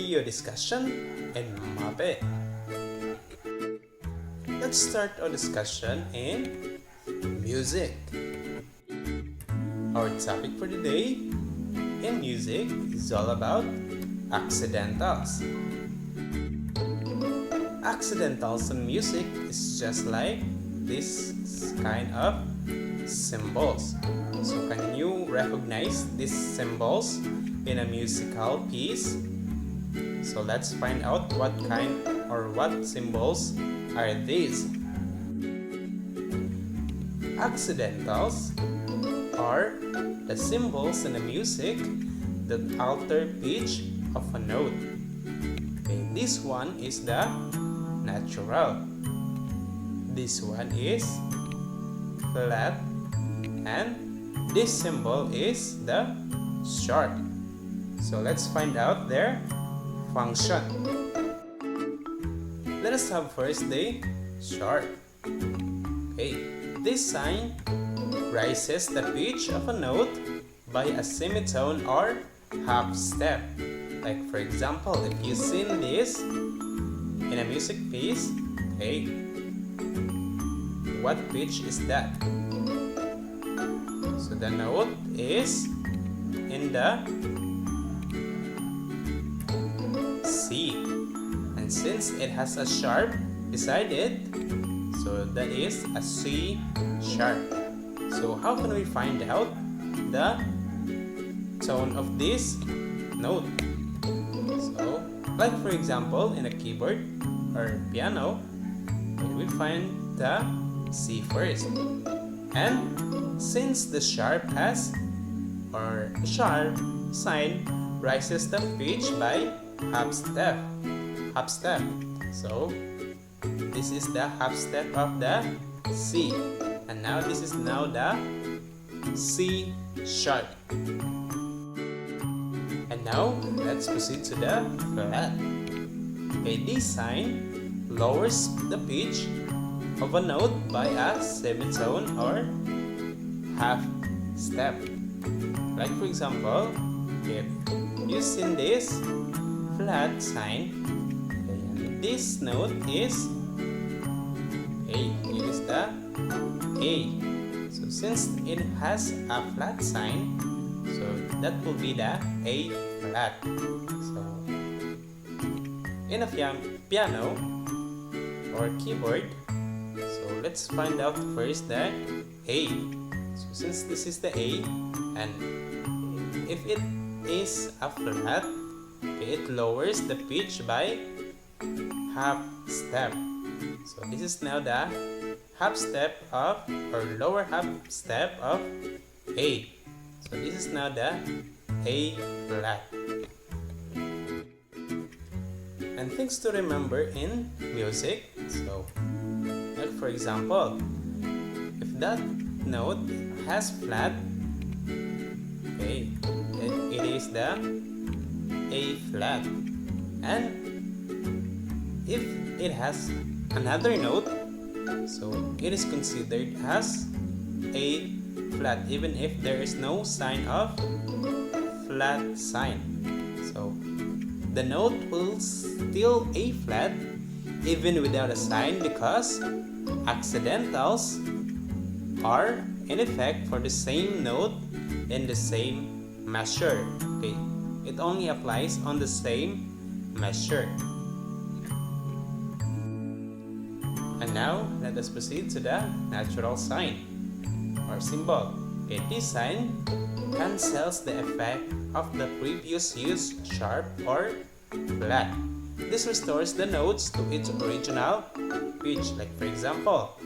video discussion in MAPEH. Let's start our discussion in music. Our topic for today in music is all about accidentals. Accidentals in music is just like this kind of symbols. So can you recognize these symbols in a musical piece? So let's find out what kind or what symbols are these. Accidentals are the symbols in the music that alter pitch of a note. Okay, this one is the natural. This one is flat, and this symbol is the sharp. So let's find out their function. Let us have first the sharp. Okay, this sign rises the pitch of a note by a semitone or half step. Like for example, if you sing this in a music piece, okay, what pitch is that? So the note is in the C, and since it has a sharp beside it, so that is a C sharp. So how can we find out the tone of this note? So like for example, in a keyboard or piano, we find the C first, and since the sharp has or sharp sign rises the pitch by half step. So this is the half step of the C, and now this is now the C sharp. And now let's proceed to the flat. Okay, this sign lowers the pitch of a note by a semitone or half step. Like for example, if you sing this flat sign, and this note is A, it is the A. So since it has a flat sign, so that will be the A flat. So in a piano or keyboard, so let's find out first the A. So since this is the A, and if it is a flat, okay, it lowers the pitch by half step. So this is now the half step of or lower half step of A. So this is now the A flat. And things to remember in music. So like for example, if that note has flat, okay, it is the A flat, and if it has another note, so it is considered as A flat even if there is no sign of flat sign. So the note will still A flat even without a sign, because accidentals are in effect for the same note in the same measure. Okay, it only applies on the same measure. And now let us proceed to the natural sign or symbol. Okay, this sign cancels the effect of the previous used sharp or flat. This restores the notes to its original pitch. Like for example,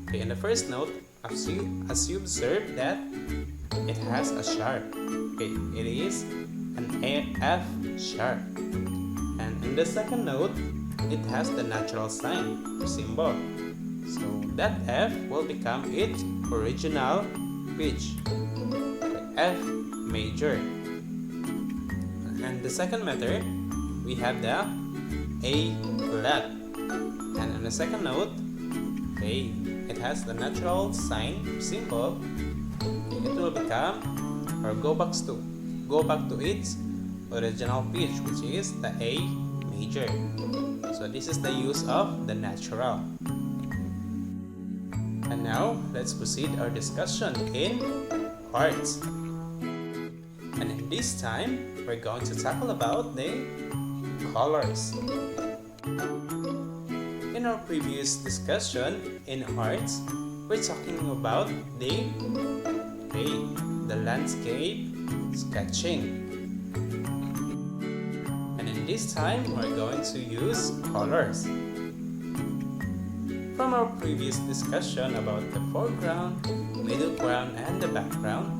okay, in the first note, as you observe that it has a sharp. Okay, it is an F sharp. And in the second note, it has the natural sign or symbol. So that F will become its original pitch, F major. And the second method, we have the A flat. And in the second note, okay, it has the natural sign symbol. Okay, it will become or go back to its original pitch, which is the A major. So this is the use of the natural. And now let's proceed our discussion in chords. And in this time, we're going to tackle about the colors. In our previous discussion in arts, we're talking about the landscape sketching. And in this time, we're going to use colors. From our previous discussion about the foreground, middle ground, and the background,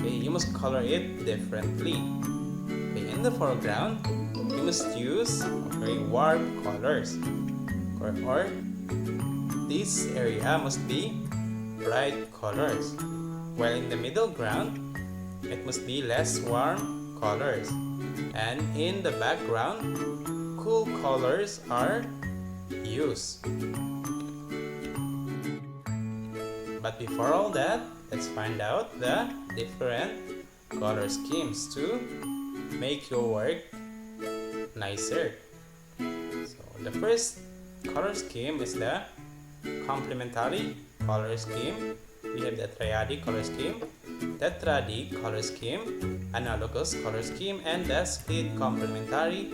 you must color it differently. In the foreground, you must use very warm colors, or this area must be bright colors, while in the middle ground, it must be less warm colors, and in the background, cool colors are used. But before all that, let's find out the different color schemes to make your work nicer. So the first color scheme is the complementary color scheme. We have the triadic color scheme, tetradic color scheme, analogous color scheme, and the split complementary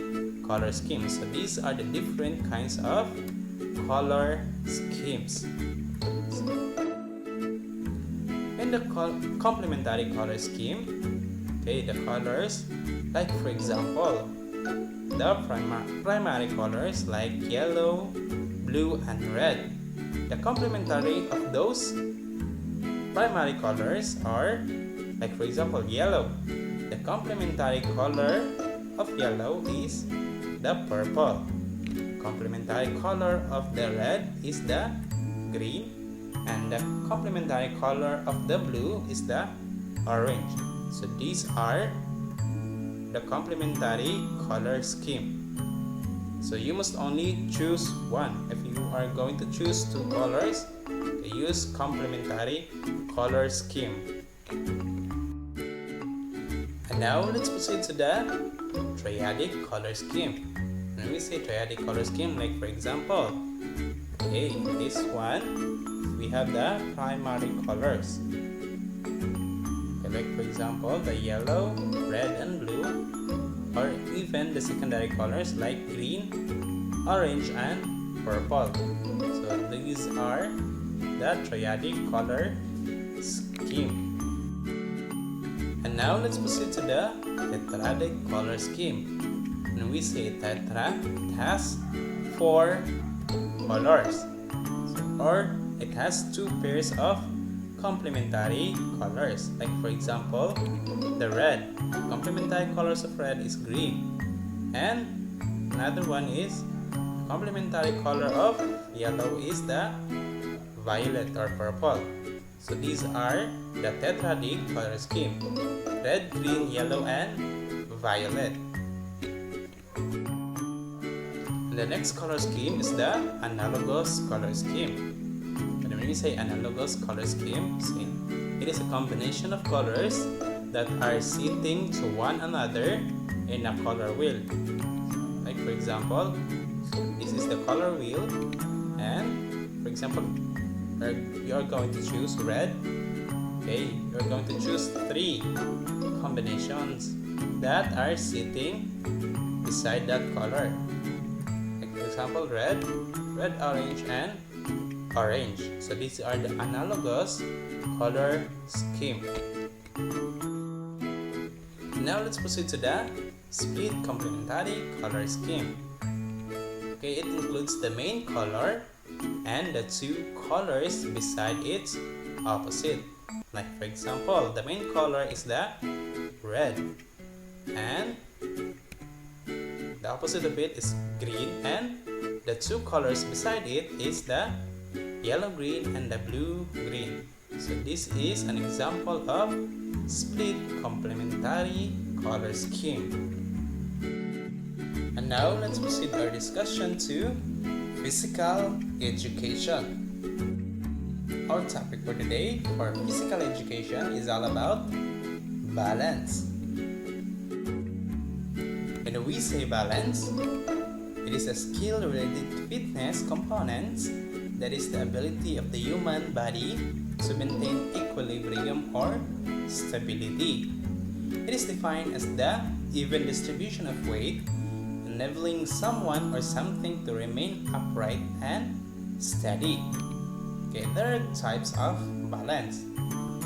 color scheme. So these are the different kinds of color schemes. In the complementary color scheme, the colors, like for example, the primary colors like yellow, blue, and red. The complementary of those primary colors are, like for example, yellow. The complementary color of yellow is the purple. Complementary color of the red is the green, and the complementary color of the blue is the orange. So these are the complementary color scheme. So you must only choose one. If you are going to choose two colors, use complementary color scheme. And now let's proceed to the triadic color scheme. When we say triadic color scheme, like for example, this one, we have the primary colors. Like for example, the yellow, red, and blue, or even the secondary colors like green, orange, and purple. So these are the triadic color scheme. And now let's proceed to the tetradic color scheme. When we say tetra, it has 4 colors, or it has 2 pairs of complementary colors. Like for example, the red. Complementary colors of red is green, and another one is complementary color of yellow is the violet or purple. So these are the tetradic color scheme: red, green, yellow, and violet. And the next color scheme is the analogous color scheme. And when we say analogous color scheme, it is a combination of colors that are sitting to one another in a color wheel. Like for example, this is the color wheel, and for example, you're going to choose red. You're going to choose 3 combinations that are sitting beside that color. Like for example, red, orange, and orange. So these are the analogous color scheme. Now let's proceed to the split complementary color scheme. It includes the main color and the 2 colors beside its opposite. Like for example, the main color is the red, and the opposite of it is green, and the 2 colors beside it is the yellow green and the blue green. So this is an example of split complementary color scheme. And now let's proceed our discussion to physical education. Our topic for today for physical education is all about balance. When we say balance, it is a skill related to fitness components, that is the ability of the human body to maintain equilibrium or stability. It is defined as the even distribution of weight, enabling someone or something to remain upright and steady. Okay, there are types of balance.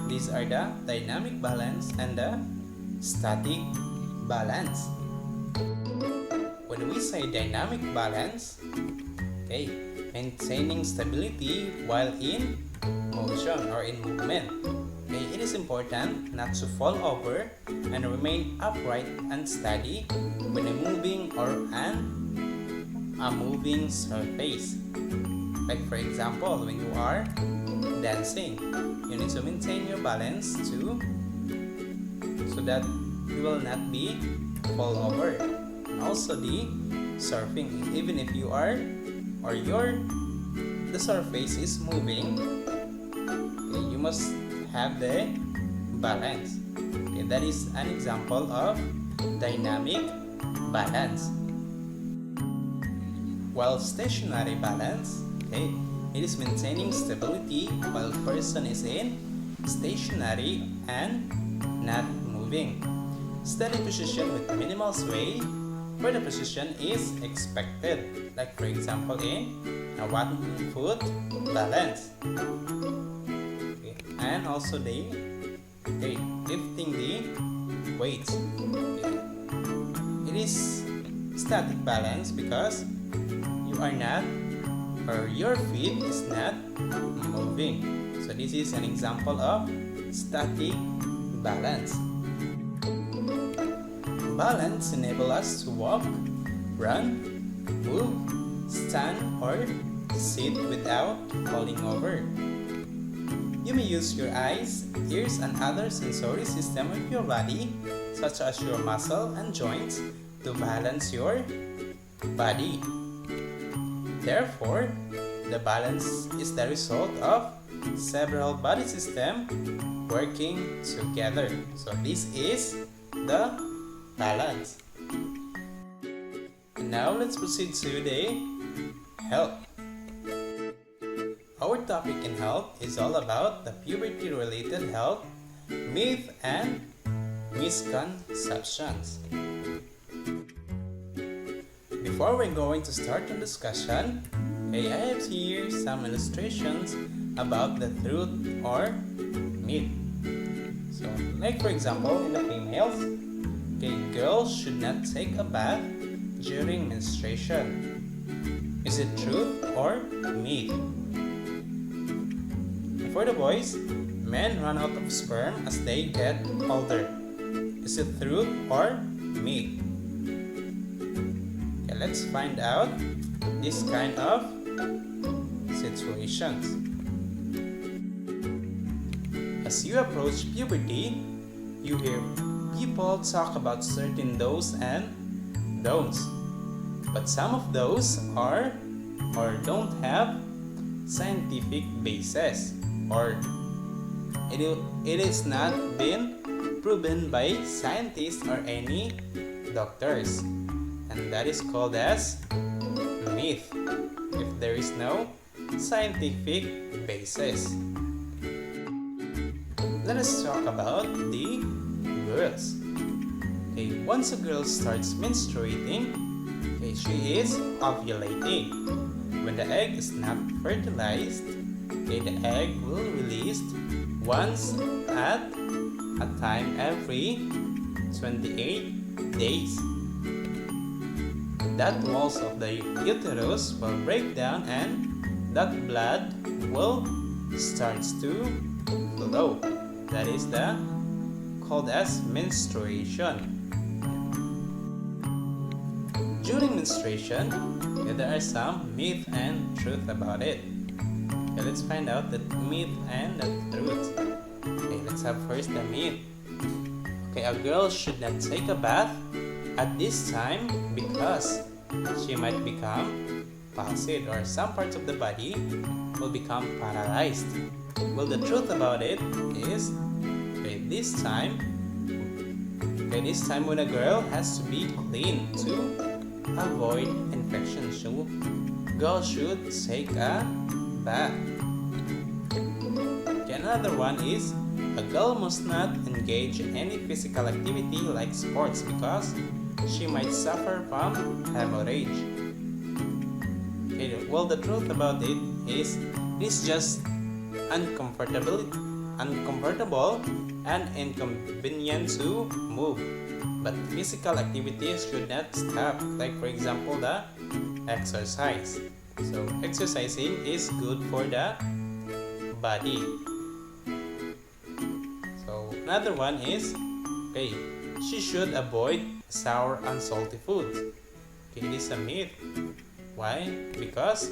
These are the dynamic balance and the static balance. When we say dynamic balance, okay, maintaining stability while in motion or in movement. Okay, it is important not to fall over and remain upright and steady when moving or on a moving surface. Like for example, when you are dancing, you need to maintain your balance so that you will not be fall over. And also the surfing, even if you are or the surface is moving, okay, you must have the balance. Okay, that is an example of dynamic balance. While stationary balance, okay, it is maintaining stability while person is in stationary and not moving. Steady position with minimal sway where the position is expected, like for example in a 1 foot balance. Okay. And also lifting the weights. Okay. It is static balance because you are not, or your feet is not moving. So this is an example of static balance. Balance enables us to walk, run, move, stand, or sit without falling over. You may use your eyes, ears, and other sensory system of your body, such as your muscle and joints, to balance your body. Therefore, the balance is the result of several body systems working together. So this is the balance. And now let's proceed to the health. Our topic in health is all about the puberty-related health, myth and misconceptions. Before we're going to start the discussion, okay, I have here some illustrations about the truth or myth. So, like for example, in the females, okay, girls should not take a bath during menstruation. Is it truth or myth? And for the boys, men run out of sperm as they get older. Is it truth or myth? Okay, let's find out this kind of situations. As you approach puberty, you hear people talk about certain do's and don'ts, but some of those are or don't have scientific basis, or it is not been proven by scientists or any doctors, and that is called as myth if there is no scientific basis. Let us talk about the girls. Okay, once a girl starts menstruating, okay, she is ovulating. When the egg is not fertilized, okay, the egg will release once at a time every 28 days. That walls of the uterus will break down and that blood will start to flow. That is called as menstruation. During menstruation, okay, there are some myth and truth about it. Okay, let's find out the myth and the truth. Okay, let's have first the myth. Okay, a girl should not take a bath at this time because she might become palsied, or some parts of the body will become paralyzed. Well, the truth about it is, okay, this time Okay, this time when a girl has to be clean to avoid infection, so girl should take a bath. Okay, another one is a girl must not engage in any physical activity like sports because she might suffer from hemorrhage. Okay, well, the truth about it is it's just uncomfortable and inconvenient to move, but physical activities should not stop, like for example the exercise. So exercising is good for the body. So another one is, okay, she should avoid sour and salty foods. Okay, it is a myth. Why? Because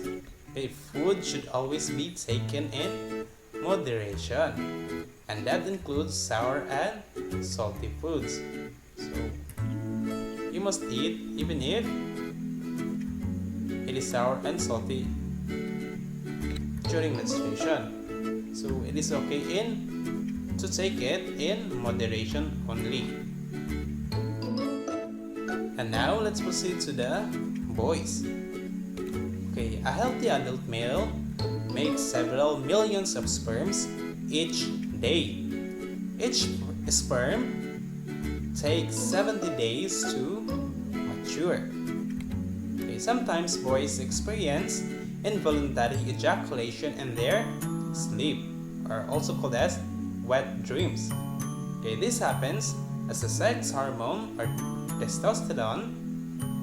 food should always be taken in moderation, and that includes sour and salty foods. So you must eat even if it is sour and salty during menstruation. So it is okay to take it in moderation only. And now let's proceed to the boys. Okay, a healthy adult male makes several millions of sperms each day. Each sperm takes 70 days to mature. Okay, sometimes boys experience involuntary ejaculation in their sleep, or also called as wet dreams. Okay, this happens as the sex hormone or testosterone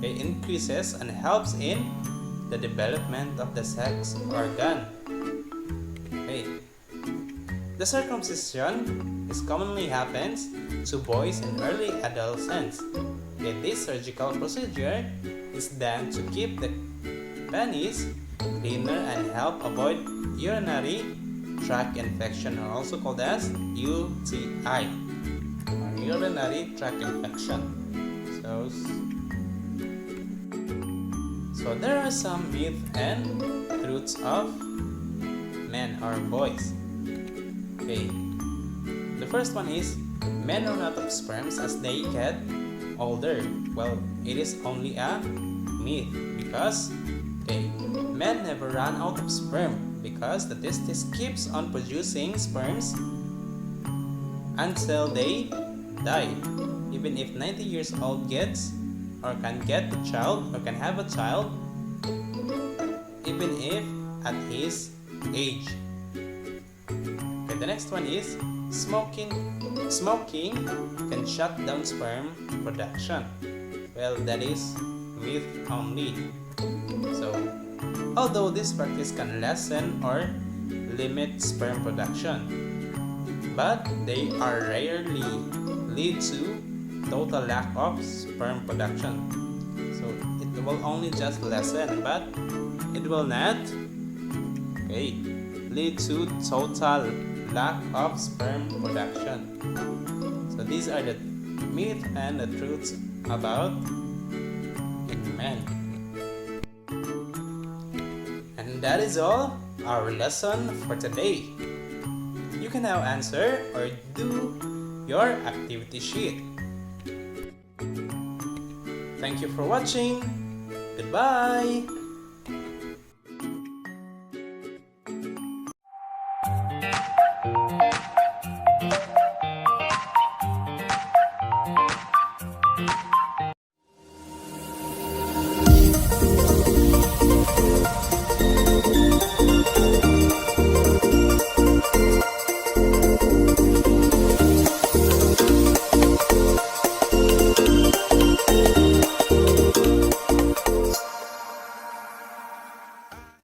increases and helps in the development of the sex organ. Okay. The circumcision commonly happens to boys in early adolescence. Okay, this surgical procedure is done to keep the penis cleaner and help avoid urinary tract infection, or also called as UTI, or urinary tract infection. So there are some myths and truths of men or boys. Okay, the first one is men run out of sperms as they get older. Well, it is only a myth because men never run out of sperm because the testis keeps on producing sperms until they die. Even if 90 years old gets or can get a child or can have a child, even if at his age. Okay, the next one is smoking. Smoking can shut down sperm production. Well, that is myth only. So, although this practice can lessen or limit sperm production, but they are rarely lead to total lack of sperm production. So it will only just lessen, but it will not lead to total lack of sperm production. So these are the myths and the truths about men. And that is all our lesson for today. You can now answer or do your activity sheet. Thank you for watching. Goodbye.